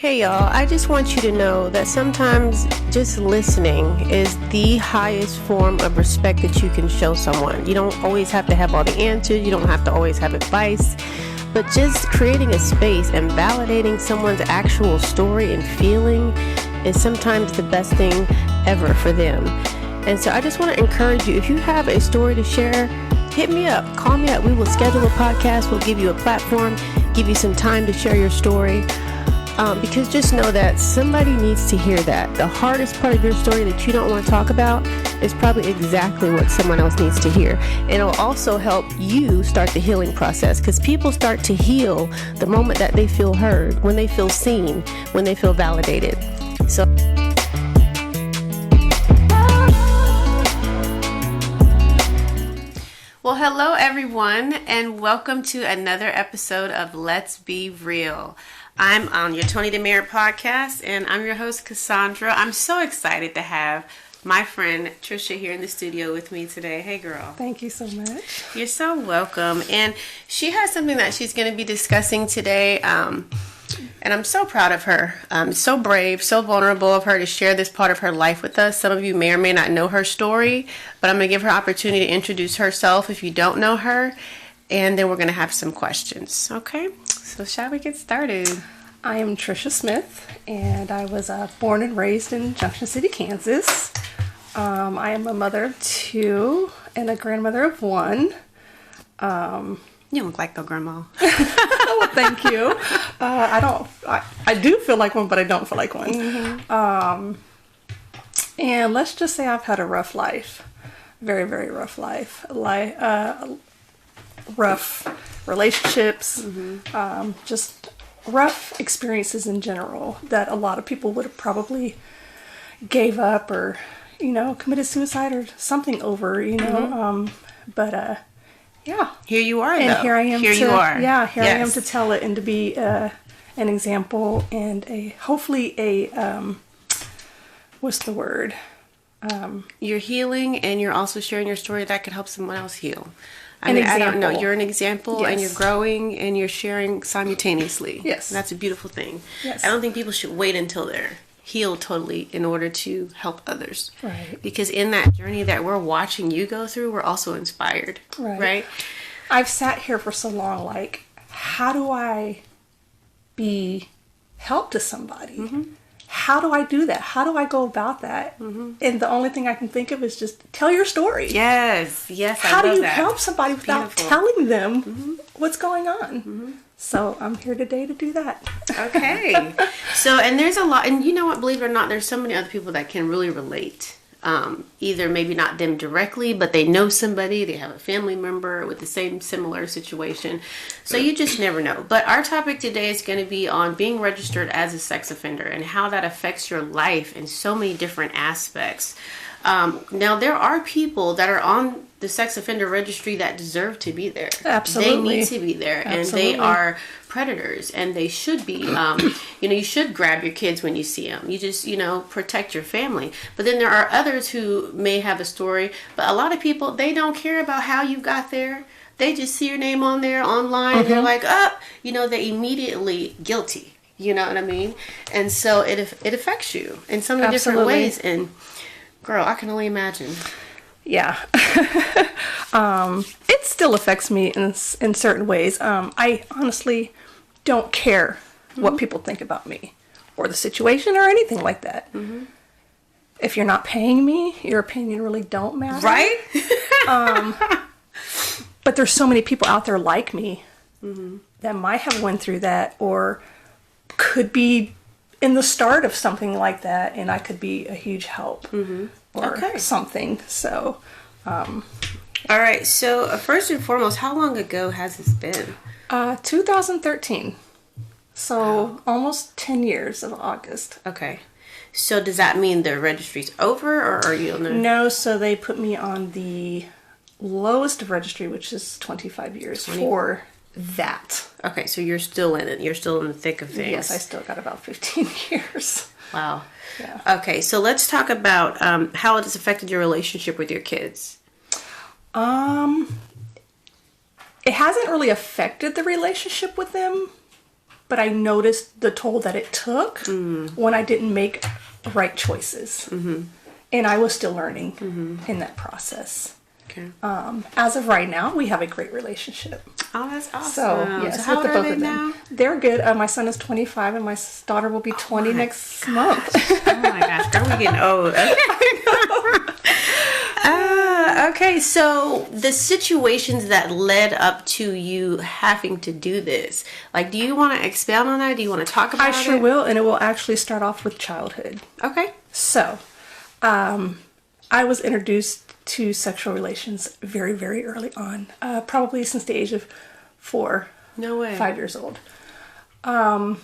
Hey y'all, I just want you to know that sometimes just listening is the highest form of respect that you can show someone. You don't always have to have all the answers, you don't have to always have advice, but just creating a space and validating someone's actual story and feeling is sometimes the best thing ever for them. And so I just want to encourage you, if you have a story to share, hit me up, call me up. We will schedule a podcast, we'll give you a platform, give you some time to share your story. Because just know that somebody needs to hear that. The hardest part of your story that you don't want to talk about is probably exactly what someone else needs to hear. And it'll also help you start the healing process, because people start to heal the moment that they feel heard, when they feel seen, when they feel validated. So well, hello everyone, and welcome to another episode of Let's Be Real. I'm on your Tony DeMerit podcast, and I'm your host, Cassandra. I'm so excited to have my friend Trisha here in the studio with me today. Hey, girl. Thank you so much. You're so welcome. And she has something that she's going to be discussing today, and I'm so proud of her. So brave, so vulnerable of her to share this part of her life with us. Some of you may or may not know her story, but I'm going to give her opportunity to introduce herself if you don't know her, and then we're going to have some questions. Okay? So shall we get started? I am Trisha Smith, and I was born and raised in Junction City, Kansas. I am a mother of two and a grandmother of one. You look like a grandma. Well, thank you. I do feel like one, but I don't feel like one. Mm-hmm. And let's just say I've had a rough life. Very, very rough life. Rough relationships, just rough experiences in general that a lot of people would have probably gave up or, committed suicide or something over, but yeah. Here you are, and though. Here I am. You are. Yeah, here yes. I am to tell it and to be an example and hopefully what's the word? You're healing, and you're also sharing your story that could help someone else heal. I don't know. You're an example, yes. And you're growing, and you're sharing simultaneously. Yes. And that's a beautiful thing. Yes. I don't think people should wait until they're healed totally in order to help others. Right. Because in that journey that we're watching you go through, we're also inspired. Right? I've sat here for so long, like, how do I be help to somebody? Mm-hmm. How do I do that? How do I go about that? Mm-hmm. And the only thing I can think of is just tell your story. Yes, How do you help somebody without telling them what's going on? Mm-hmm. So I'm here today to do that. Okay. So, and there's a lot, and you know what, believe it or not, there's so many other people that can really relate. Either maybe not them directly, but they know somebody, they have a family member with the same similar situation. So you just never know. But our topic today is going to be on being registered as a sex offender and how that affects your life in so many different aspects. Now, there are people that are on the sex offender registry that deserve to be there. Absolutely. They need to be there. Absolutely. And they are predators, and they should be. You should grab your kids when you see them. You just, protect your family. But then there are others who may have a story, but a lot of people, they don't care about how you got there. They just see your name on there online, and they're like, they immediately guilty. You know what I mean? And so it affects you in so many different ways. And girl, I can only imagine. Yeah. It still affects me in certain ways. I honestly don't care what people think about me or the situation or anything like that. Mm-hmm. If you're not paying me, your opinion really don't matter. Right? But there's so many people out there like me that might have went through that or could be in the start of something like that, and I could be a huge help or something. So, all right. So first and foremost, how long ago has this been? 2013. So almost 10 years of August. Okay. So does that mean the registry's over, or are you on the... No, so they put me on the lowest registry, which is 25 years for that. Okay, so you're still in it. You're still in the thick of things. Yes, I still got about 15 years. Wow. Yeah. Okay, so let's talk about how it has affected your relationship with your kids. It hasn't really affected the relationship with them but I noticed the toll that it took when I didn't make right choices. And I was still learning in that process. Okay. As of right now, we have a great relationship. Oh, that's awesome. So, yes, so how with old the are both they of them. now? They're good. My son is 25 and my daughter will be 20 next month. Oh my gosh, girl, we getting old. Okay, so the situations that led up to you having to do this, like, do you want to expound on that? Do you want to talk about it? I sure will, and it will actually start off with childhood. Okay. So, I was introduced to sexual relations very, very early on, probably since the age of 4. No way. 5 years old. And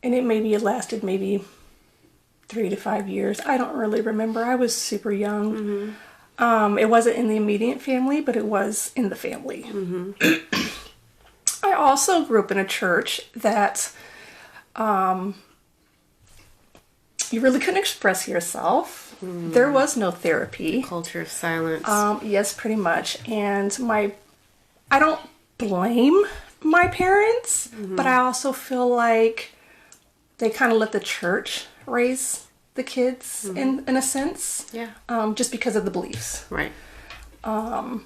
it lasted maybe 3 to 5 years. I don't really remember. I was super young. It wasn't in the immediate family, but it was in the family. I also grew up in a church that you really couldn't express yourself. There was no therapy. Culture of silence. Yes, pretty much. And I don't blame my parents, but I also feel like they kind of let the church raise the kids in a sense. Yeah. Just because of the beliefs. Right. I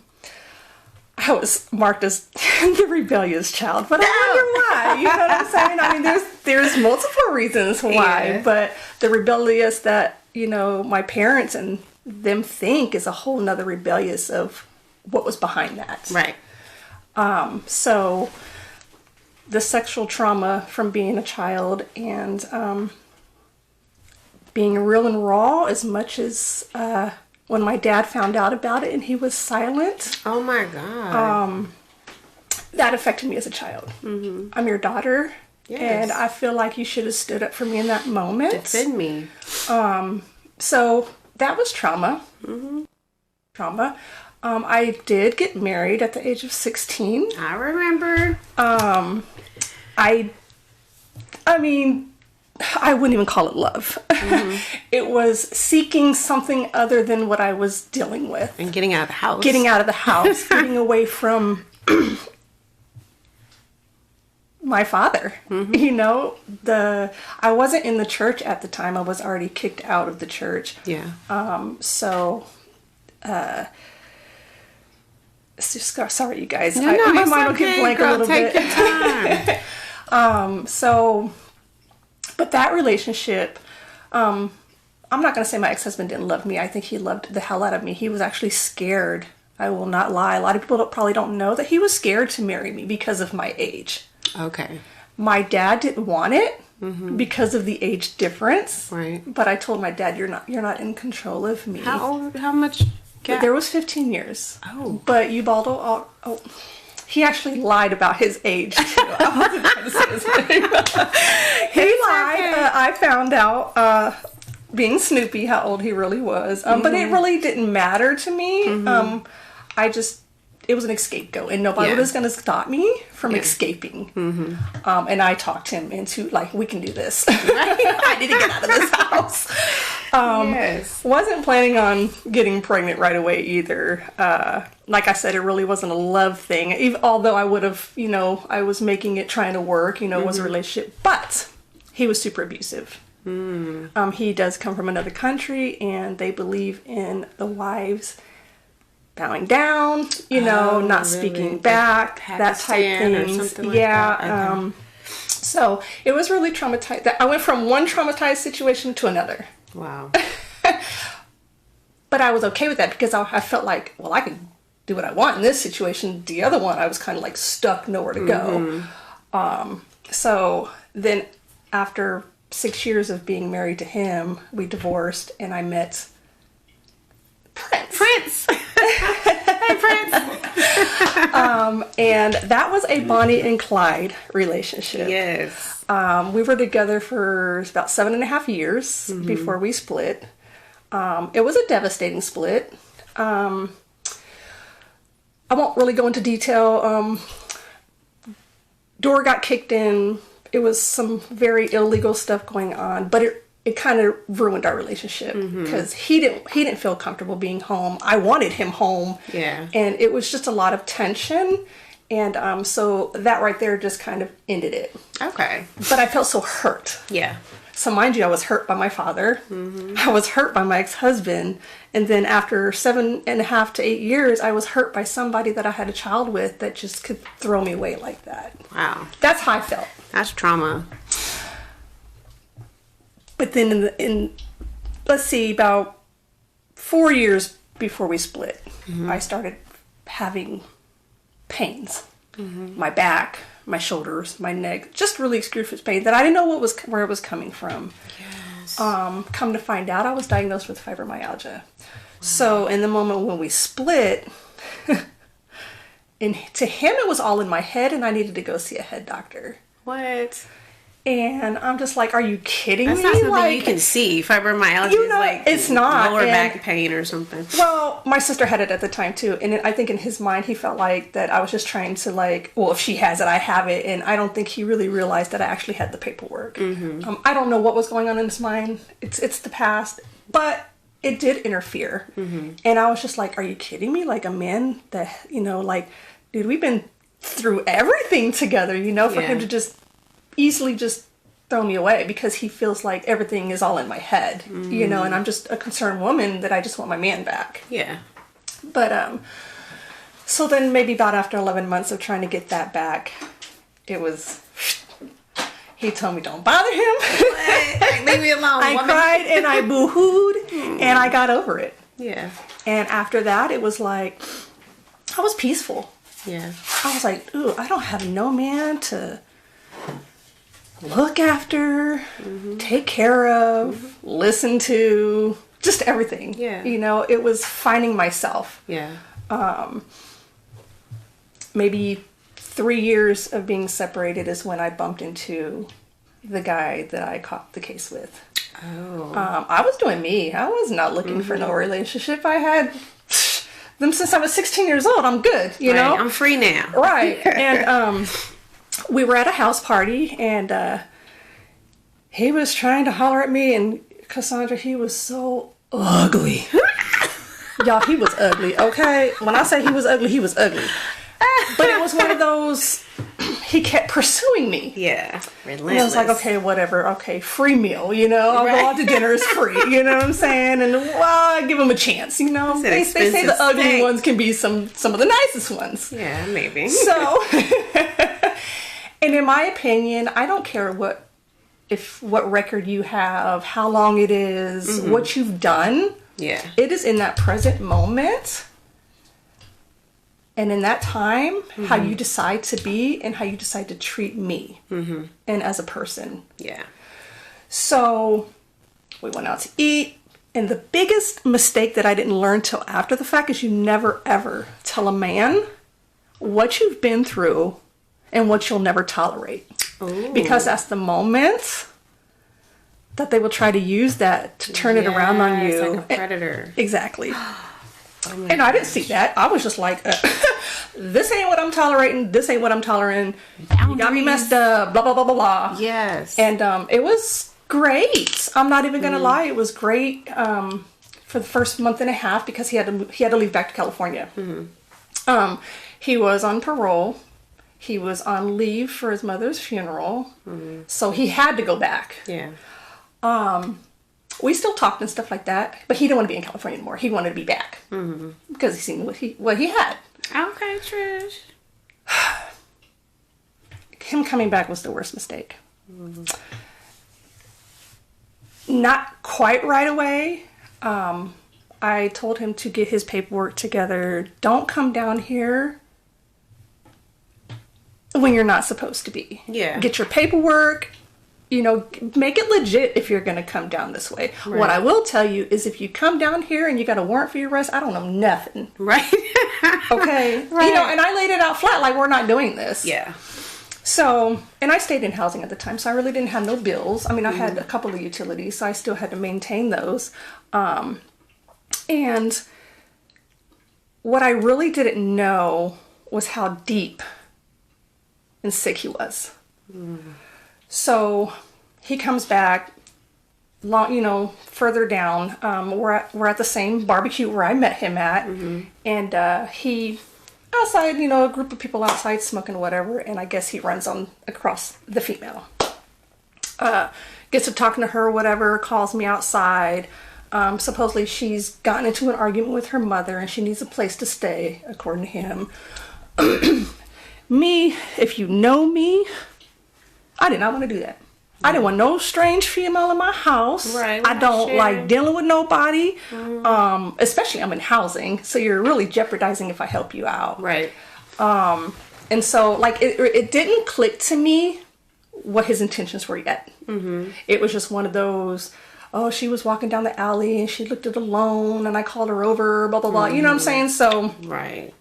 was marked as the rebellious child, but I wonder why. You know what I'm saying? I mean, there's multiple reasons why, but the rebellious that, my parents and them think is a whole nother rebellious of what was behind that. Right. So the sexual trauma from being a child and being real and raw, as much as when my dad found out about it and he was silent. Oh my God. That affected me as a child. I'm your daughter. Yes. And I feel like you should have stood up for me in that moment. Defend me. So that was trauma. Trauma. I did get married at the age of 16. I remember. I mean, I wouldn't even call it love. It was seeking something other than what I was dealing with. And getting out of the house. Getting out of the house, getting away from my father. I wasn't in the church at the time. I was already kicked out of the church. Yeah. It's just, sorry, you guys. No, my it's mind will okay, get blank girl, a little take bit. your time. But that relationship, I'm not going to say my ex-husband didn't love me. I think he loved the hell out of me. He was actually scared. I will not lie. A lot of people probably don't know that he was scared to marry me because of my age. Okay. My dad didn't want it because of the age difference. Right. But I told my dad, you're not in control of me. How much gap? There was 15 years. Oh. But Ubaldo, he actually lied about his age too. I wasn't trying to say his name. He lied. Okay. I found out, being Snoopy, how old he really was. But it really didn't matter to me. It was an scapegoat, and nobody was going to stop me from escaping. And I talked him into, we can do this. I need to get out of this house. Wasn't planning on getting pregnant right away either. Like I said, it really wasn't a love thing. Even, although I would have, I was making it, trying to work, it was a relationship. But he was super abusive. He does come from another country, and they believe in the wives bowing down, not speaking back, that type thing. Or something like that. Okay. So it was really traumatized. I went from one traumatized situation to another. Wow. But I was okay with that because I felt like, well, I could do what I want in this situation. The other one, I was kind of stuck, nowhere to go. So then after 6 years of being married to him, we divorced, and I met Prince. Hey, Prince. And that was a Bonnie and Clyde relationship. Yes. We were together for about 7.5 years before we split. It was a devastating split. I won't really go into detail. Door got kicked in. It was some very illegal stuff going on, but it kind of ruined our relationship because he didn't feel comfortable being home. I wanted him home. Yeah. And it was just a lot of tension, And so that right there just kind of ended it. Okay. But I felt so hurt. Yeah. So mind you, I was hurt by my father. I was hurt by my ex-husband. And then after 7.5 to 8 years, I was hurt by somebody that I had a child with that just could throw me away like that. Wow. That's how I felt. That's trauma. But then let's see, about 4 years before we split, I started having pains. My back, my shoulders, my neck, just really excruciating pain that I didn't know where it was coming from. Yes. Come to find out, I was diagnosed with fibromyalgia. Wow. So in the moment when we split, and to him it was all in my head, and I needed to go see a head doctor. What? And I'm just like, are you kidding me? That's not something like, you can see. Fibromyalgia you know, is like it's not. lower back pain or something. Well, my sister had it at the time too, and I think in his mind he felt like that I was just trying to like, well, if she has it, I have it, and I don't think he really realized that I actually had the paperwork. I don't know what was going on in his mind. It's the past, but it did interfere, and I was just like, are you kidding me? Like a man that, you know, like, dude, we've been through everything together, you know, for him to just easily just throw me away because he feels like everything is all in my head, you know, and I'm just a concerned woman that I just want my man back. Yeah. But so then maybe about after 11 months of trying to get that back, it was, he told me don't bother him. Like, leave me alone, I cried and I boo-hooed and I got over it. Yeah. And after that it was like, I was peaceful. Yeah. I was like, ooh, I don't have no man to look after, take care of, listen to, just everything. Yeah. You know, it was finding myself. Yeah. Maybe 3 years of being separated is when I bumped into the guy that I caught the case with. Oh. I was doing me. I was not looking for no relationship. I had them since I was 16 years old. I'm good, you know? I'm free now. Right. And we were at a house party, and he was trying to holler at me, and Cassandra, he was so ugly. Y'all, he was ugly, okay? When I say he was ugly, he was ugly. But it was one of those, he kept pursuing me. Yeah. Relentless. And I was like, okay, whatever. Okay, free meal, you know? I'll go out to dinner, it's free, you know what I'm saying? And, well, I give him a chance, you know? They say the ugly ones can be some of the nicest ones. Yeah, maybe. So, and in my opinion, I don't care what record you have, how long it is, what you've done. Yeah. It is in that present moment and in that time how you decide to be and how you decide to treat me and as a person. Yeah. So we went out to eat, and the biggest mistake that I didn't learn till after the fact is you never ever tell a man what you've been through and what you'll never tolerate. Ooh. Because that's the moment that they will try to use that to turn it around on you. Like a predator. Exactly. And I didn't see that. I was just like, this ain't what I'm tolerating. This ain't what I'm tolerating. You got me messed up. Blah, blah, blah, blah, blah. Yes. And it was great. I'm not even going to lie. It was great for the first month and a half because he had to leave back to California. He was on parole. He was on leave for his mother's funeral. So he had to go back. Yeah. We still talked and stuff like that, but he didn't want to be in California anymore. He wanted to be back because he seen what he had. Okay, Trish. Him coming back was the worst mistake. Not quite right away. I told him to get his paperwork together. Don't come down here when you're not supposed to be. Yeah. Get your paperwork. You know, make it legit if you're going to come down this way. Right. What I will tell you is if you come down here and you got a warrant for your arrest, I don't know nothing. Right. Okay. Right. You know, and I laid it out flat like we're not doing this. Yeah. So, and I stayed in housing at the time, so I really didn't have no bills. I mean, I had a couple of utilities, so I still had to maintain those. And what I really didn't know was how deep and sick he was. So he comes back, further down. We're at the same barbecue where I met him at, and he outside, you know, a group of people outside smoking whatever, and I guess he runs on across the female. Gets to talking to her, whatever, calls me outside. Supposedly she's gotten into an argument with her mother and she needs a place to stay, according to him. Me, if you know me, I did not want to do that. I didn't want no strange female in my house. Right. I don't like dealing with nobody. Especially I'm in housing, so you're really jeopardizing if I help you out. Right. And so, like, it didn't click to me what his intentions were yet. It was just one of those, oh, she was walking down the alley and she looked at alone and I called her over, blah, blah, blah. You know what I'm saying? So, Right.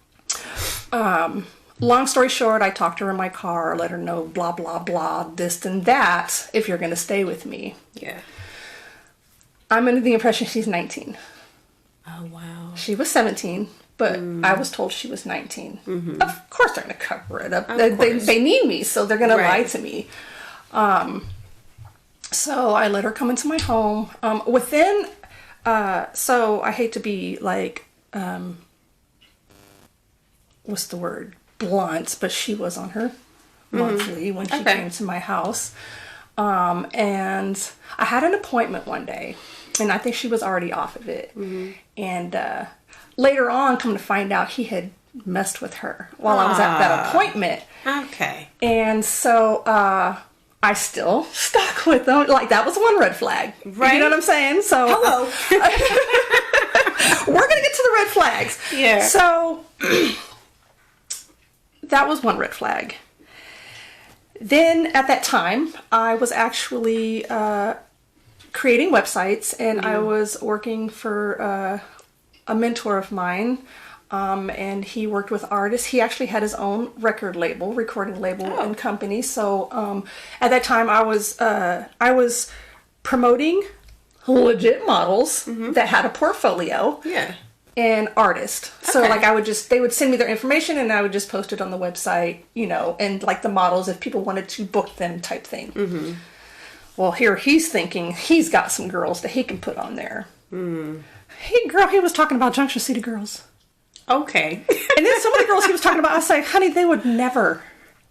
Long story short, I talked to her in my car, let her know blah, blah, blah, this and that, if you're going to stay with me. Yeah. I'm under the impression she's 19. Oh, wow. She was 17, but I was told she was 19. Of course they're going to cover it up. They need me, so they're going to lie to me. So I let her come into my home. So I hate to be like, what's the word? Blunt, but she was on her monthly when she came to my house. And I had an appointment one day, and I think she was already off of it. And later on, come to find out, he had messed with her while I was at that appointment. Okay. And so I still stuck with them. Like, that was one red flag. Right. You know what I'm saying? So Hello. we're going to get to the red flags. Yeah. So that was one red flag. Then at that time, I was actually creating websites, and I was working for a mentor of mine, and he worked with artists. He actually had his own recording label and company. So at that time, I was promoting legit models that had a portfolio. Yeah. And artist. So like they would send me their information and I would just post it on the website, you know, and like the models if people wanted to book them type thing. Well, here he's thinking he's got some girls that he can put on there. He was talking about Junction City girls. Okay. And then some of the girls he was talking about, I was like, honey, they would never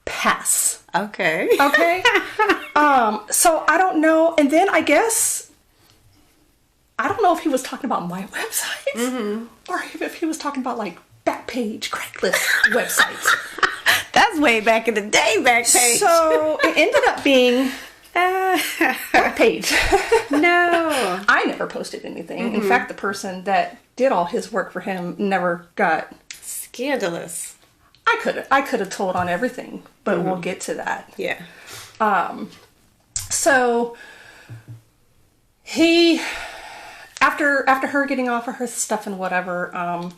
pass. Okay. Okay. So I don't know. And then I don't know if he was talking about my websites or if he was talking about like Backpage, Craigslist websites. That's way back in the day, Backpage. So it ended up being Backpage. No. I never posted anything. In fact, the person that did all his work for him never got. Scandalous. I could have told on everything, but we'll get to that. Yeah. So he. After her getting off of her stuff and whatever,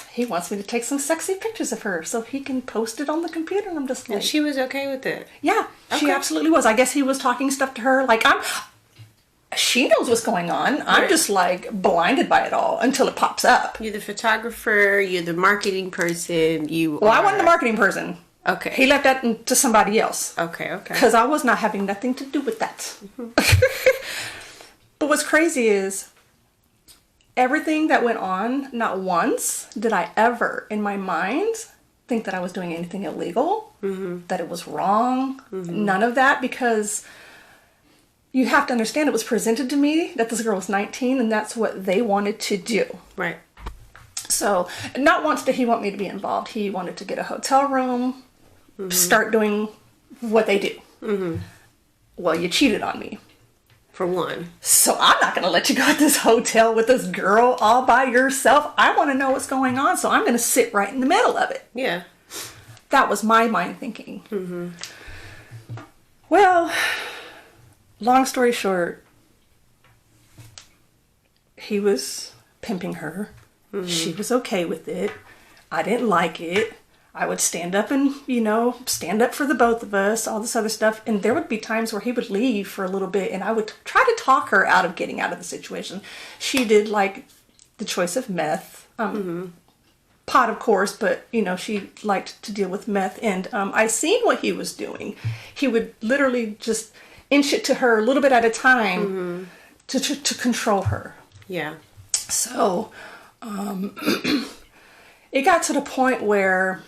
he wants me to take some sexy pictures of her so he can post it on the computer. And I'm just like... And she was okay with it? Yeah, she absolutely was. I guess he was talking stuff to her. Like, she knows what's going on. I'm just like blinded by it all until it pops up. You're the photographer, you're the marketing person, I wasn't the marketing person. Okay. He left that to somebody else. Okay. Because I was not having nothing to do with that. But what's crazy is everything that went on, not once did I ever, in my mind, think that I was doing anything illegal, that it was wrong, none of that, because you have to understand it was presented to me that this girl was 19 and that's what they wanted to do. Right. So not once did he want me to be involved. He wanted to get a hotel room, start doing what they do. Well, you cheated on me. For one. So I'm not going to let you go to this hotel with this girl all by yourself. I want to know what's going on, so I'm going to sit right in the middle of it. Yeah. That was my mind thinking. Well, long story short, he was pimping her. She was okay with it. I didn't like it. I would stand up and, stand up for the both of us, all this other stuff. And there would be times where he would leave for a little bit and I would try to talk her out of getting out of the situation. She did like the choice of meth, pot of course, but she liked to deal with meth. And I seen what he was doing. He would literally just inch it to her a little bit at a time to control her. Yeah. So, it got to the point where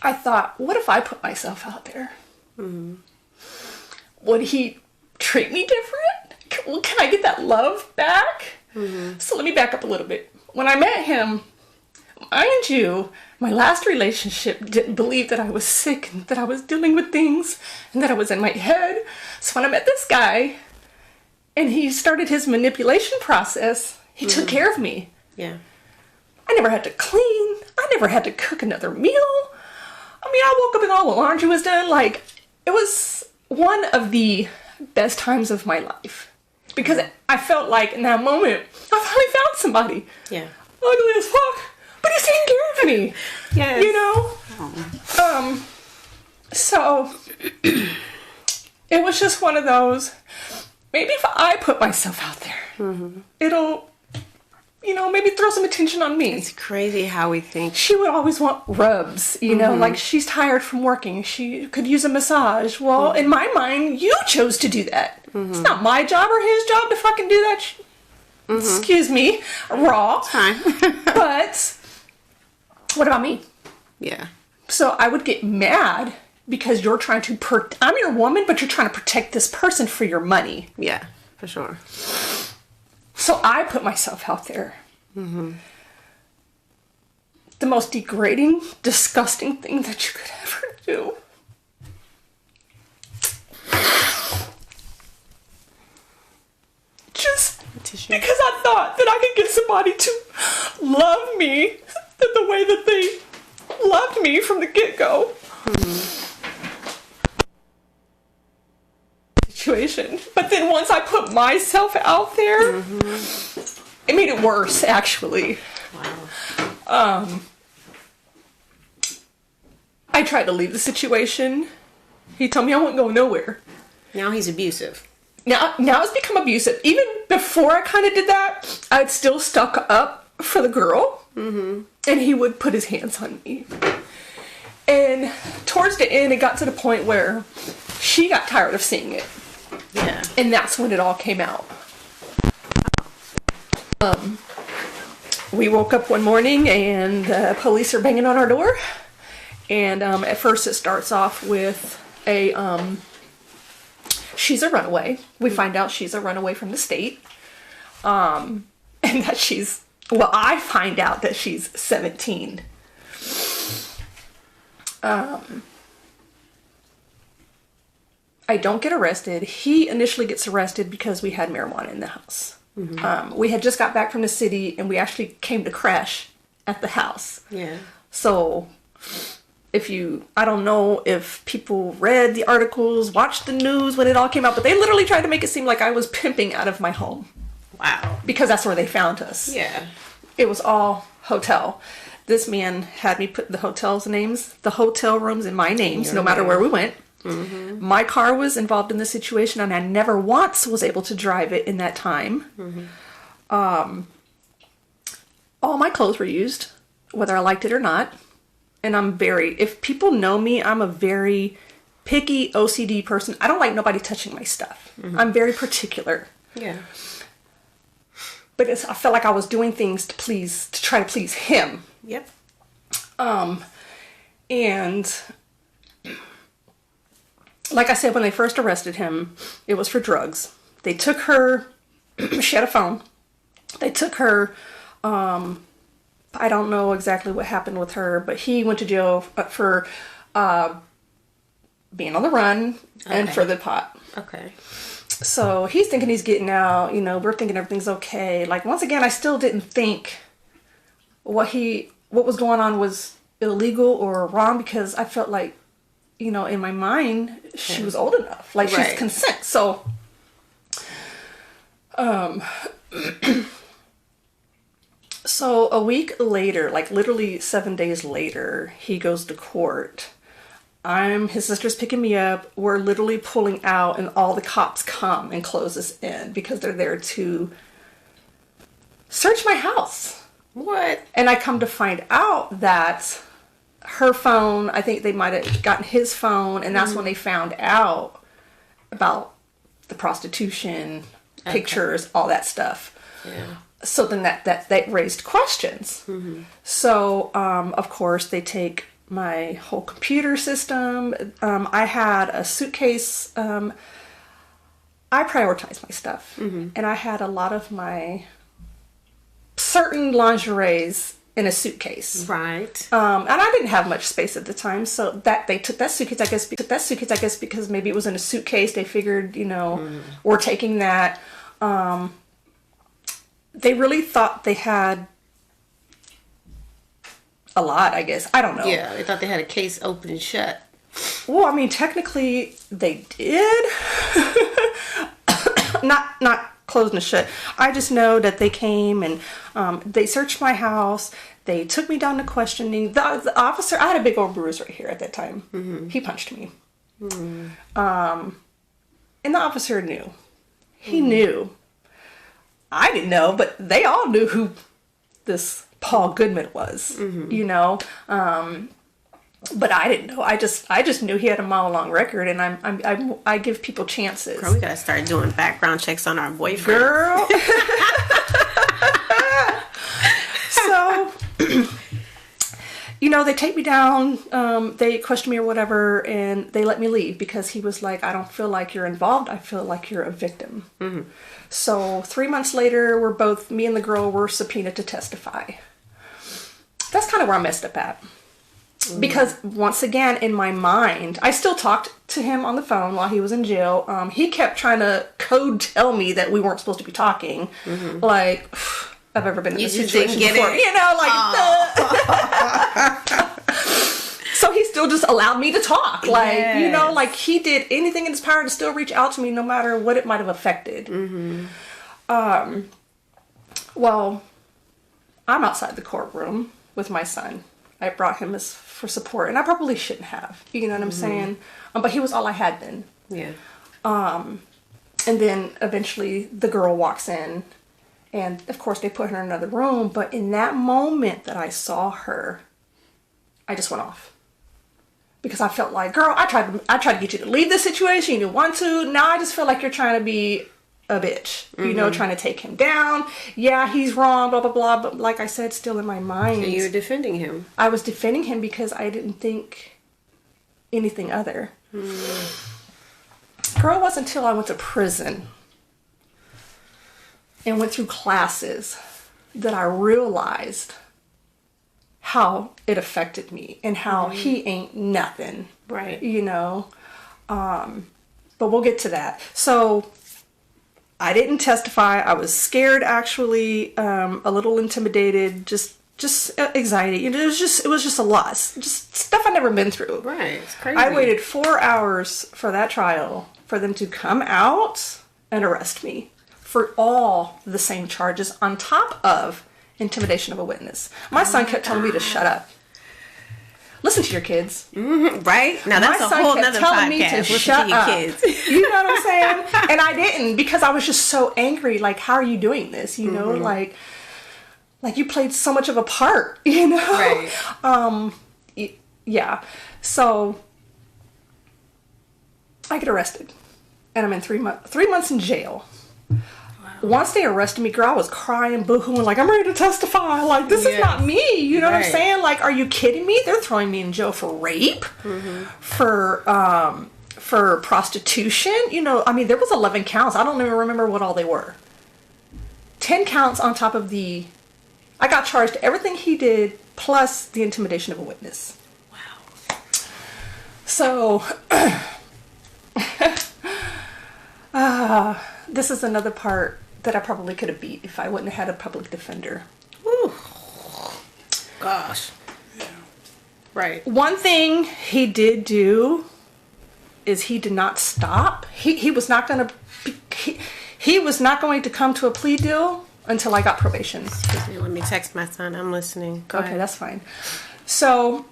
I thought, what if I put myself out there? Mm-hmm. Would he treat me different? Can I get that love back? Mm-hmm. So let me back up a little bit. When I met him, mind you, my last relationship didn't believe that I was sick and that I was dealing with things and that I was in my head. So when I met this guy and he started his manipulation process, he took care of me. Yeah. I never had to clean. I never had to cook another meal. I mean, I woke up and all the laundry was done. Like, it was one of the best times of my life. Because I felt like in that moment, I finally found somebody. Yeah. Ugly as fuck, but he's taking care of me. Yes. You know? Oh. So, it was just one of those, maybe if I put myself out there, it'll, you know, maybe throw some attention on me. It's crazy how we think. She would always want rubs, you know, like she's tired from working. She could use a massage. Well, in my mind, you chose to do that. It's not my job or his job to fucking do that. Excuse me, raw. It's fine. But what about me? Yeah. So I would get mad because you're trying to, I'm your woman, but you're trying to protect this person for your money. Yeah, for sure. So I put myself out there. The most degrading, disgusting thing that you could ever do. Just because I thought that I could get somebody to love me the way that they loved me from the get-go. Situation. But then once I put myself out there, it made it worse, actually. Wow. I tried to leave the situation. He told me I wouldn't go nowhere. Now he's abusive. Now it's become abusive. Even before I kind of did that, I'd still stuck up for the girl. And he would put his hands on me. And towards the end, it got to the point where she got tired of seeing it. Yeah. And that's when it all came out. We woke up one morning and the police are banging on our door. And at first it starts off with she's a runaway. We find out she's a runaway from the state. And that I find out that she's 17. I don't get arrested. He initially gets arrested because we had marijuana in the house. We had just got back from the city and we actually came to crash at the house. Yeah. So I don't know if people read the articles, watched the news when it all came out, but they literally tried to make it seem like I was pimping out of my home. Wow. Because that's where they found us. Yeah. It was all hotel. This man had me put the hotel rooms in my names, no matter where we went. My car was involved in the situation and I never once was able to drive it in that time. All my clothes were used, whether I liked it or not. And if people know me, I'm a very picky OCD person. I don't like nobody touching my stuff. I'm very particular. Yeah. But I felt like I was doing things to try to please him. Yep. And like I said, when they first arrested him, it was for drugs. They took her, she had a phone. They took her, I don't know exactly what happened with her, but he went to jail for being on the run and for the pot. Okay. So he's thinking he's getting out, we're thinking everything's okay. Like, once again, I still didn't think what was going on was illegal or wrong because I felt like, in my mind, she was old enough. Like, she's consent. So, so a week later, like literally 7 days later, he goes to court. His sister's picking me up. We're literally pulling out and all the cops come and close us in because they're there to search my house. What? And I come to find out that her phone, I think they might have gotten his phone, and that's when they found out about the prostitution, pictures, all that stuff. Yeah. So then that raised questions. So, of course, they take my whole computer system. I had a suitcase. I prioritize my stuff. And I had a lot of my certain lingeries in a suitcase. Right. And I didn't have much space at the time, so that they took that suitcase, I guess, because maybe it was in a suitcase. They figured, we're taking that. They really thought they had a lot, I guess. I don't know. Yeah, they thought they had a case open and shut. Well, I mean, technically they did. Not closed and shut. I just know that they came and they searched my house. They took me down to questioning. The officer, I had a big old bruise right here at that time. He punched me. And the officer knew. He knew. I didn't know, but they all knew who this Paul Goodman was, but I didn't know. I just knew he had a mile-long record, and I give people chances. Girl, we gotta start doing background checks on our boyfriend. Girl. So, they take me down, they question me or whatever, and they let me leave because he was like, I don't feel like you're involved. I feel like you're a victim. So 3 months later, me and the girl were subpoenaed to testify. That's kind of where I messed up at. Because once again, in my mind, I still talked to him on the phone while he was in jail. He kept trying to code tell me that we weren't supposed to be talking. Like, I've ever been in this situation before. So he still just allowed me to talk. Like, he did anything in his power to still reach out to me no matter what it might have affected. Well, I'm outside the courtroom with my son. I brought him for support, and I probably shouldn't have. You know what I'm saying? But he was all I had then. Yeah. And then eventually the girl walks in, and of course they put her in another room. But in that moment that I saw her, I just went off. Because I felt like, girl, I tried to get you to leave this situation. You didn't want to. Now I just feel like you're trying to be a bitch. Trying to take him down. Yeah, he's wrong, blah, blah, blah. But like I said, still in my mind. So you were defending him. I was defending him because I didn't think anything other. Girl, it wasn't until I went to prison and went through classes that I realized how it affected me and how he ain't nothing. Right. But we'll get to that. So I didn't testify. I was scared, actually, a little intimidated, just anxiety. It was just a lot. Just stuff I've never been through. Right. It's crazy. I waited 4 hours for that trial for them to come out and arrest me for all the same charges on top of intimidation of a witness. My son kept telling me to shut up. Listen to your kids. Right? Now that's a whole nother podcast. Listen to your kids. You know what I'm saying? And I didn't, because I was just so angry. Like, how are you doing this? Like you played so much of a part, Right. Yeah. So I get arrested, and I'm in 3 months in jail. Once they arrested me, girl, I was crying, boo-hooing, like, I'm ready to testify. Like, this is not me. You know what I'm saying? Like, are you kidding me? They're throwing me in jail for rape, for prostitution. There was 11 counts. I don't even remember what all they were. 10 counts on top of I got charged everything he did, plus the intimidation of a witness. Wow. So, this is another part that I probably could have beat if I wouldn't have had a public defender. Whew. Gosh. Yeah. Right. One thing he did do is he did not stop. He was not going to he was not going to come to a plea deal until I got probation. Excuse me, let me text my son. I'm listening. Go ahead. That's fine. So,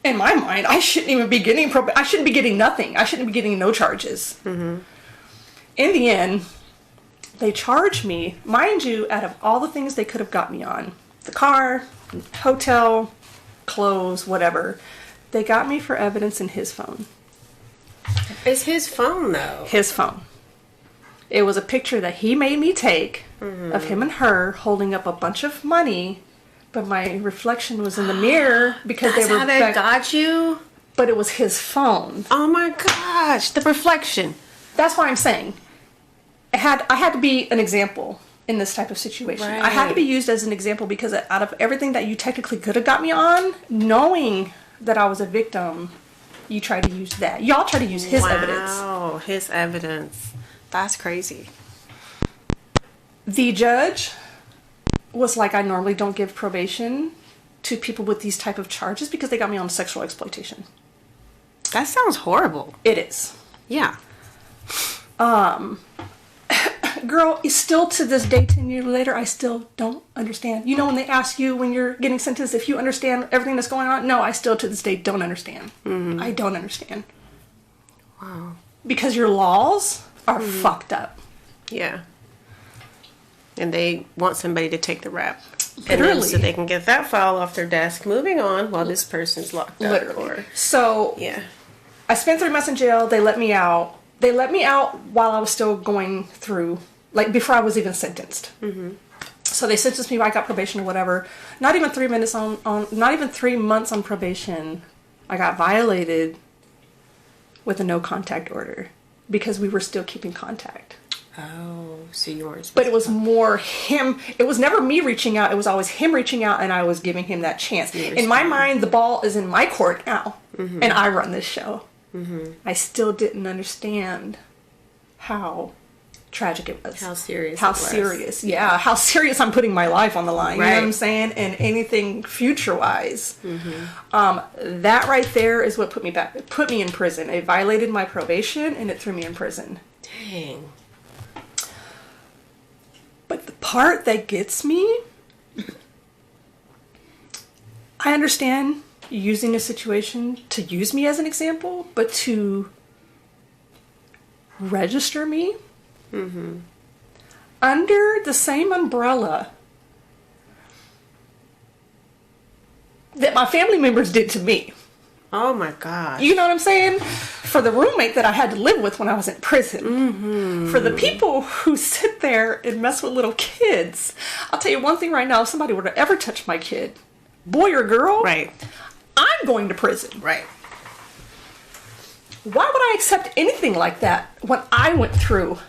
in my mind, I shouldn't even be getting I shouldn't be getting nothing. I shouldn't be getting no charges. In the end, they charged me, mind you, out of all the things they could have got me on. The car, hotel, clothes, whatever. They got me for evidence in his phone. It's his phone, though. His phone. It was a picture that he made me take of him and her holding up a bunch of money, but my reflection was in the mirror because That's they were how they got you? but it was his phone. Oh my gosh, the reflection. That's why I'm saying I had to be an example in this type of situation. I had to be used as an example because out of everything that you technically could have got me on, knowing that I was a victim, you tried to use that. Y'all tried to use his evidence. Wow, his evidence. That's crazy. The judge was like, I normally don't give probation to people with these type of charges because they got me on sexual exploitation. That sounds horrible. It is. Yeah. Girl, still to this day, 10 years later, I still don't understand. You know when they ask you when you're getting sentenced if you understand everything that's going on? No, I still to this day don't understand. I don't understand. Wow. Because your laws are fucked up. Yeah. And they want somebody to take the rap. Literally. And then so they can get that file off their desk, moving on while this person's locked up. Literally. So, yeah. I spent 3 months in jail. They let me out. They let me out while I was still going through, like before I was even sentenced. So they sentenced me. I got probation or whatever. Not even 3 minutes not even 3 months on probation. I got violated with a no contact order because we were still keeping contact. Oh, so you weren't supposed But it was more him. It was never me reaching out. It was always him reaching out, and I was giving him that chance. In my mind, the ball is in my court now, and I run this show. I still didn't understand how tragic it was. How serious How it was. serious. Yeah, how serious I'm putting my life on the line. You know what I'm saying? And anything future-wise. That right there is what put me in prison. It violated my probation, and it threw me in prison. Dang. But the part that gets me, I understand using a situation to use me as an example, but to register me under the same umbrella that my family members did to me. Oh my gosh. You know what I'm saying? For the roommate that I had to live with when I was in prison. For the people who sit there and mess with little kids. I'll tell you one thing right now. If somebody were to ever touch my kid, boy or girl, Right. I'm going to prison. Right. Why would I accept anything like that when I went through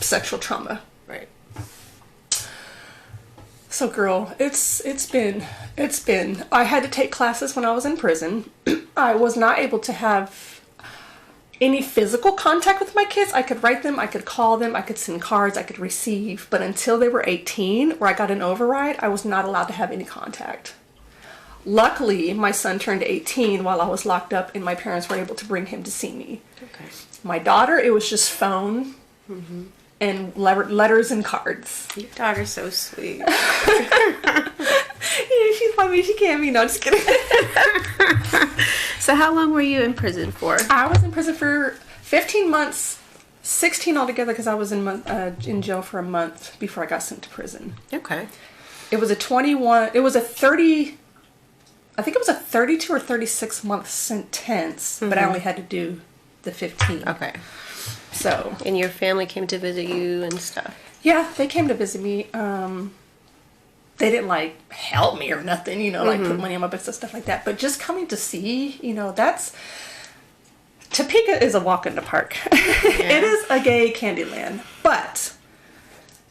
sexual trauma? Right. So girl, it's been, I had to take classes when I was in prison. I was not able to have any physical contact with my kids. I could write them, I could call them, I could send cards, I could receive. But until they were 18, where I got an override, I was not allowed to have any contact. Luckily, my son turned 18 while I was locked up, and my parents were able to bring him to see me. Okay. My daughter, it was just phone and letters and cards. Your daughter's so sweet. Yeah, she's funny. She can't be. No, just kidding. So how long were you in prison for? I was in prison for 15 months, 16 altogether, because I was in jail for a month before I got sent to prison. Okay. It was a 30, I think it was a 32 or 36 month sentence, but I only had to do the 15. Okay. So. And your family came to visit you and stuff? Yeah, they came to visit me. They didn't like help me or nothing, you know, like put money on my books and stuff like that. But just coming to see, you know, Topeka is a walk in the park. It is a gay candy land, but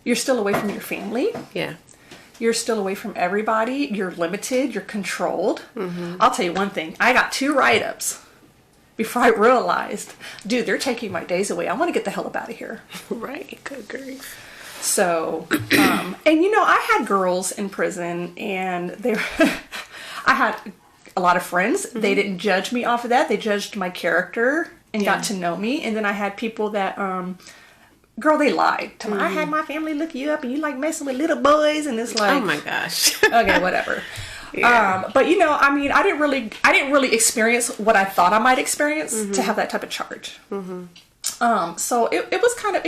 you're still away from your family. Yeah. You're still away from everybody. You're limited. You're controlled. I'll tell you one thing. I got 2 write-ups before I realized, dude, they're taking my days away. I want to get the hell up out of here. Right. Good grief. So, and you know, I had girls in prison, and I had a lot of friends. They didn't judge me off of that. They judged my character and got to know me. And then I had people that, girl, they lied to me. I had my family look you up, and you like messing with little boys, and it's like, Oh my gosh. okay, whatever. Yeah. But you know, I mean, I didn't really experience what I thought I might experience to have that type of charge. So it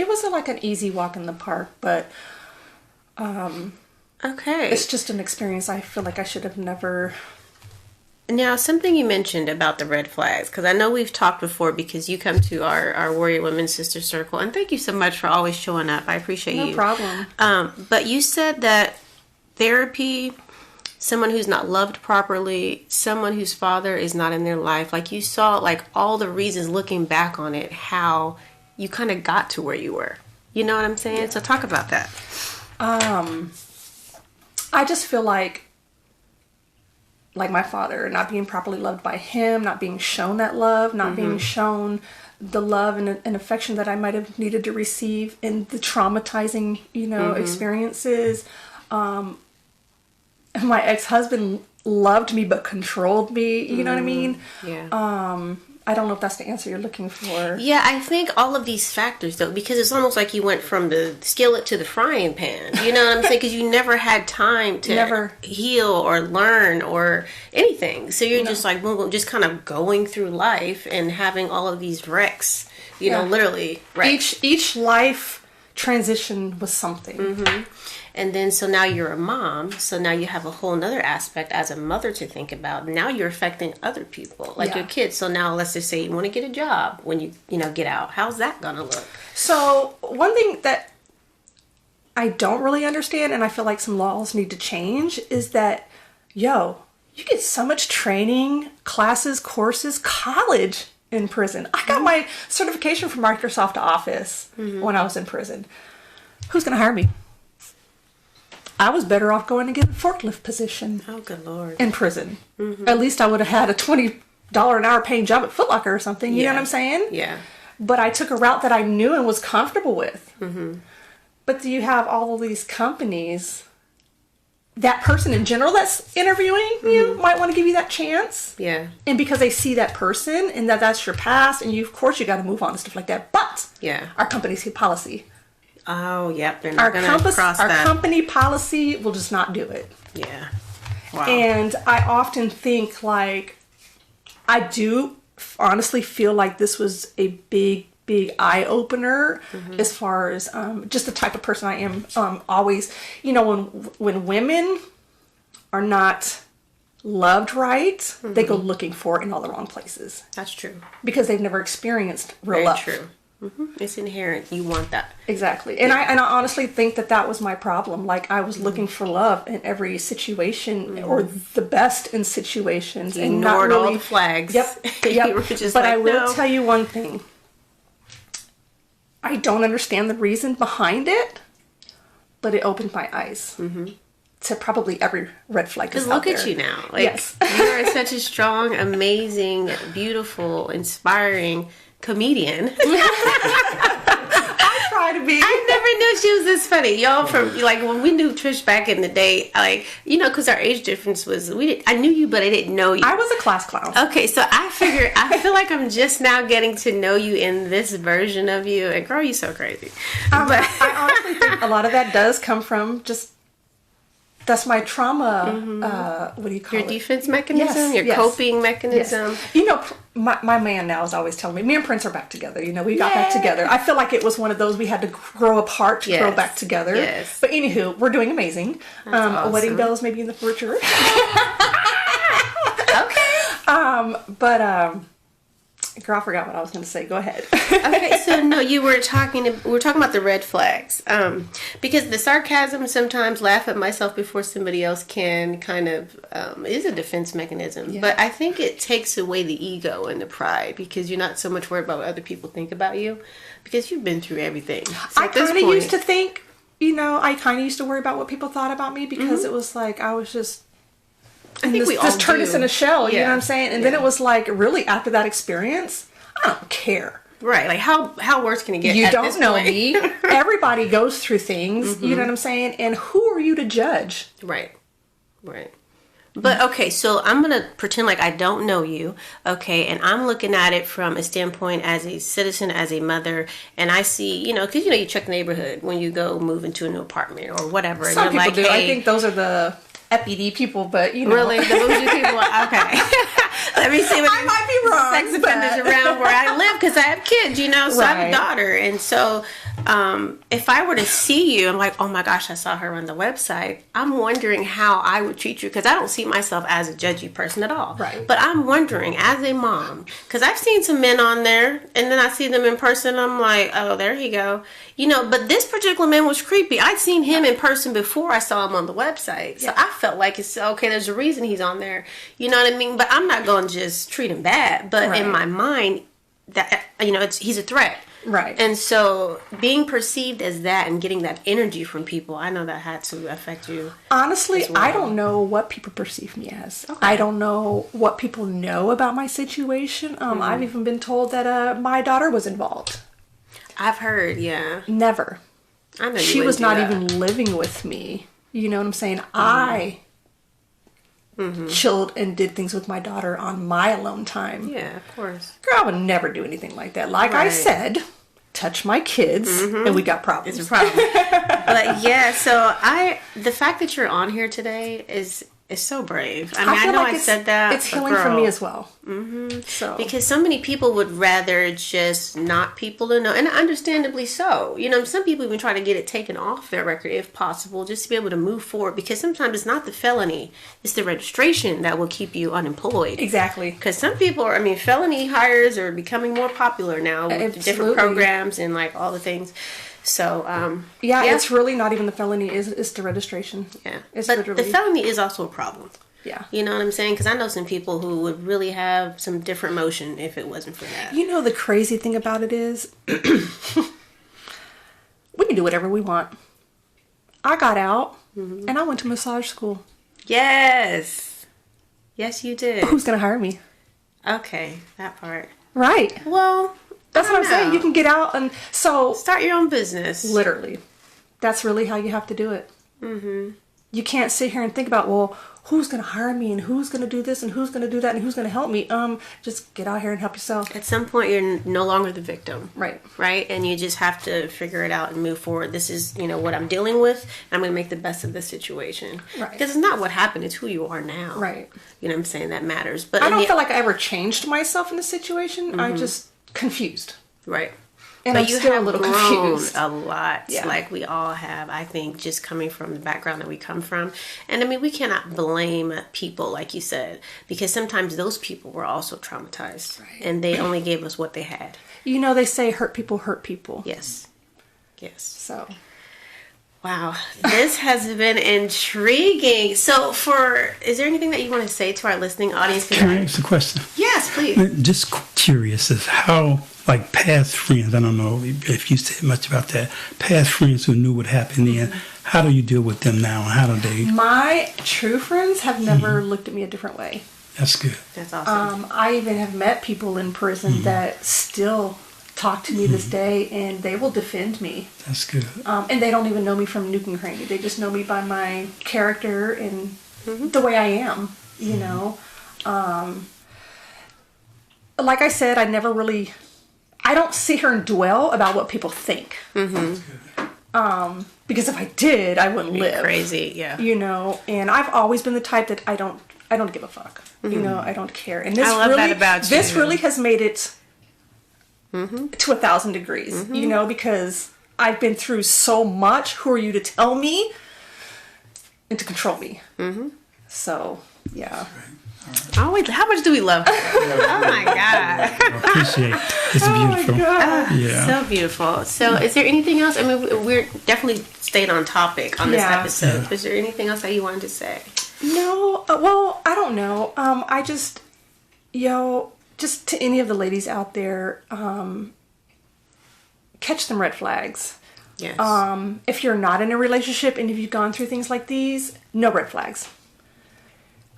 was like an easy walk in the park, but Okay. it's just an experience I feel like I should have never Now, something you mentioned about the red flags, because I know we've talked before because you come to our Warrior Women Sister Circle, and thank you so much for always showing up. I appreciate you. No problem. But you said that therapy, someone who's not loved properly, someone whose father is not in their life, like you saw like all the reasons looking back on it, how you kind of got to where you were. You know what I'm saying? Yeah. So talk about that. I just feel like my father, not being properly loved by him, not being shown that love, not being shown the love and affection that I might have needed to receive in the traumatizing, experiences. My ex-husband loved me but controlled me, you know what I mean? Yeah. I don't know if that's the answer you're looking for. Yeah, I think all of these factors, though, because it's almost like you went from the skillet to the frying pan. You know what I'm saying? Because you never had time to heal or learn or anything. So you're just like, boom, just kind of going through life and having all of these wrecks, you know, literally wrecks. Each life transition was something. And then, so now you're a mom, so now you have a whole nother aspect as a mother to think about. Now you're affecting other people, like your kids. So now let's just say you want to get a job when you get out. How's that going to look? So one thing that I don't really understand, and I feel like some laws need to change, is that, you get so much training, classes, courses, college in prison. I got my certification from Microsoft Office when I was in prison. Who's going to hire me? I was better off going to get a forklift position. Oh, good Lord. In prison. At least I would have had a $20 an hour paying job at Foot Locker or something. You know what I'm saying? Yeah. But I took a route that I knew and was comfortable with. But do you have all of these companies, that person in general that's interviewing you might want to give you that chance? Yeah. And because they see that person and that's your past, and of course you got to move on and stuff like that. But our company's policy. Oh, yep. They're not going to cross that. Our company policy will just not do it. Yeah. Wow. And I often think, like, I do honestly feel like this was a big eye-opener as far as just the type of person I am. Always, when women are not loved right, they go looking for it in all the wrong places. That's true. Because they've never experienced real love. Very true. It's inherent. You want that. Exactly. And I honestly think that was my problem. Like, I was looking for love in every situation or the best in situations. You and ignored not really, all the flags. Yep. You were just but like, I will tell you one thing. I don't understand the reason behind it, but it opened my eyes to probably every red flag. Because look at you now. Like, yes. You are such a strong, amazing, beautiful, inspiring comedian. I try to be. I never knew she was this funny. Y'all, from like when we knew Trish back in the day, like, because our age difference was, I knew you, but I didn't know you. I was a class clown. Okay, so I feel like I'm just now getting to know you in this version of you, and girl, you so crazy. But I honestly think a lot of that does come from just, that's my trauma, what do you call it? Your defense mechanism? Your coping mechanism? Yes. My man now is always telling me, me and Prince are back together. We got back together. I feel like it was one of those we had to grow apart to grow back together. Yes. But anywho, we're doing amazing. Awesome. Wedding bells maybe in the future. Okay. Girl, I forgot what I was going to say. Go ahead. Okay, so no, we were talking about the red flags. Because the sarcasm, sometimes laugh at myself before somebody else can, kind of is a defense mechanism. Yeah. But I think it takes away the ego and the pride, because you're not so much worried about what other people think about you, because you've been through everything. So I kind of used to think, I kind of used to worry about what people thought about me, because it was like I was just... I think we all this tortoise in a shell, you know what I'm saying? And then it was like, really, after that experience, I don't care. Right, like how worse can it get? You don't know me. Everybody goes through things, you know what I'm saying? And who are you to judge? Right. But okay, so I'm going to pretend like I don't know you, okay, and I'm looking at it from a standpoint as a citizen, as a mother, and I see, because you check the neighborhood when you go move into a new apartment or whatever. Some and people like, do. hey, I think those are the EPD people, but Really? The bougie people? Okay. Let me see what I might be wrong. sex offenders around where I live, because I have kids, you know, so I have a Right. daughter. And so if I were to see you, I'm like, oh my gosh, I saw her on the website. I'm wondering how I would treat you, because I don't see myself as a judgy person at all. Right. But I'm wondering, as a mom, because I've seen some men on there, and then I see them in person, I'm like, oh, there he go. You know, but this particular man was creepy. I'd seen him in person before I saw him on the website. So I felt like it's okay, there's a reason he's on there. You know what I mean? But I'm not going to just treat him bad. But Right. in my mind, that, you know, he's a threat. Right. And so being perceived as that and getting that energy from people, I know that had to affect you. Honestly, as well. I don't know what people perceive me as. Okay. I don't know what people know about my situation. I've even been told that my daughter was involved. I've heard, yeah. Never. I know you She wouldn't was do not that. even living with me. You know what I'm saying? I chilled and did things with my daughter on my alone time. Yeah, of course. Girl, I would never do anything like that. Like I Right. said, touch my kids and we got problems. It's a problem. But yeah, so the fact that you're on here today is so brave. I mean, I feel know like I said that. It's but healing for girl, me as well. Mm-hmm. So because so many people would rather just not people to know, and understandably so. You know, some people even try to get it taken off their record if possible, just to be able to move forward. Because sometimes it's not the felony, it's the registration that will keep you unemployed. exactly. Because some people are, I mean, felony hires are becoming more popular now with the different Absolutely. programs and like all the things. So, Yeah, it's really not even the felony. It's the registration. yeah. It's But literally. the felony is also a problem. Yeah. You know what I'm saying? Because I know some people who would really have some different motion if it wasn't for that. You know, the crazy thing about it is we can do whatever we want. I got out and I went to massage school. Yes. Yes, you did. Who's going to hire me? Okay, that part. Right. Well, That's I what I'm don't saying. know. You can get out and so Start your own business. literally, that's really how you have to do it. Mm-hmm. You can't sit here and think about, well, who's going to hire me and who's going to do this and who's going to do that and who's going to help me. Just get out here and help yourself. At some point, you're no longer the victim. Right. Right? And you just have to figure it out and move forward. This is, you know, what I'm dealing with. And I'm going to make the best of this situation. Right. Because it's not what happened. It's who you are now. Right. You know what I'm saying? That matters. But I in don't the- feel like I ever changed myself in this situation. I'm just confused. Right. And But I'm you still have a little grown confused. a lot, Yeah. like we all have. I think just coming from the background that we come from, and I mean, we cannot blame people, like you said, because sometimes those people were also traumatized, Right. and they only gave us what they had. You know, they say hurt people hurt people. Yes, yes. So, Wow, this has been intriguing. So, is there anything that you want to say to our listening audience? Can I ask a question? Yes, please. Just curious as how, like past friends, I don't know if you said much about that, past friends who knew what happened then, how do you deal with them now? How do they? my true friends have never looked at me a different way. That's good. That's awesome. I even have met people in prison that still talk to me this day, and they will defend me. That's good. And they don't even know me from Nuke and Cranny. They just know me by my character and the way I am, you know. Like I said, I don't sit here and dwell about what people think. Because if I did, I wouldn't live. Crazy, yeah. You know, and I've always been the type that I don't give a fuck. You know, I don't care. And this I love really, that about this you. really has made it to 1,000 degrees. You know, because I've been through so much. Who are you to tell me and to control me? So, yeah. Oh, wait, how much do we love her? Oh my God. I appreciate it. It's beautiful. Yeah. So beautiful. So, is there anything else? I mean, we're definitely staying on topic on this Yeah. episode. Yeah. Is there anything else that you wanted to say? No, well, I don't know. I just, just to any of the ladies out there, catch them red flags. Yes. If you're not in a relationship and if you've gone through things like these, no red flags.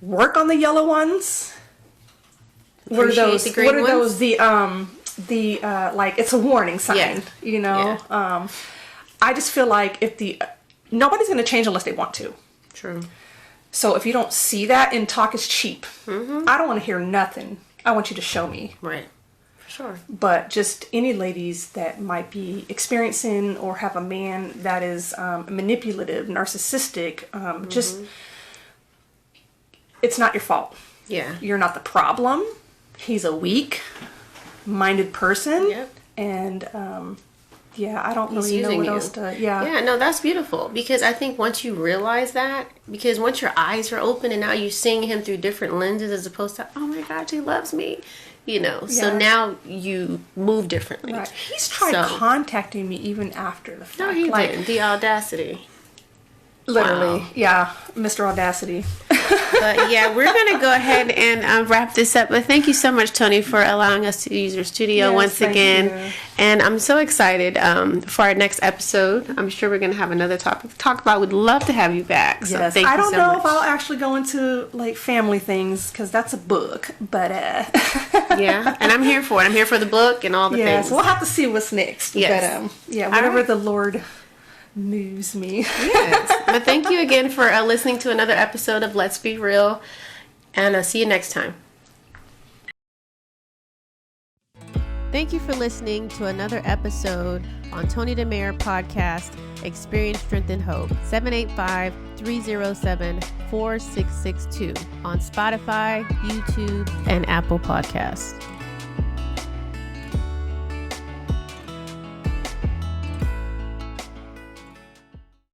Work on the yellow ones. What are Appreciate those? the green What are ones? those? Like it's a warning sign. Yeah. You know. Yeah. I just feel like nobody's going to change unless they want to. True. So if you don't see that, and talk is cheap. I don't want to hear nothing. I want you to show me. Right. For sure. But just any ladies that might be experiencing or have a man that is manipulative, narcissistic, just, it's not your fault. Yeah. You're not the problem. He's a weak-minded person. Yep. And, I don't He's really know using what you. else to... Yeah, no, that's beautiful. Because I think once you realize that, because once your eyes are open and now you're seeing him through different lenses as opposed to, oh my God, he loves me. You know, so Yeah. now you move differently. Right. He's tried contacting me even after the fact. No, he didn't. The audacity. Literally. Wow. Yeah, Mr. Audacity. But yeah, we're going to go ahead and wrap this up. But thank you so much, Tony, for allowing us to use your studio Yes, once thank again. you. And I'm so excited for our next episode. I'm sure we're going to have another topic to talk about. We'd love to have you back. So Yes. thank I you don't so know much. if I'll actually go into like family things because that's a book. But Yeah, and I'm here for it. I'm here for the book and all the yes, things. we'll have to see what's next. Yes. But yeah, All whatever right. the Lord moves me. Yes. But thank you again for listening to another episode of Let's Be Real. And I'll see you next time. Thank you for listening to another episode on Tony DeMare Podcast, Experience, Strength, and Hope, 785-307-4662 on Spotify, YouTube, and Apple Podcasts.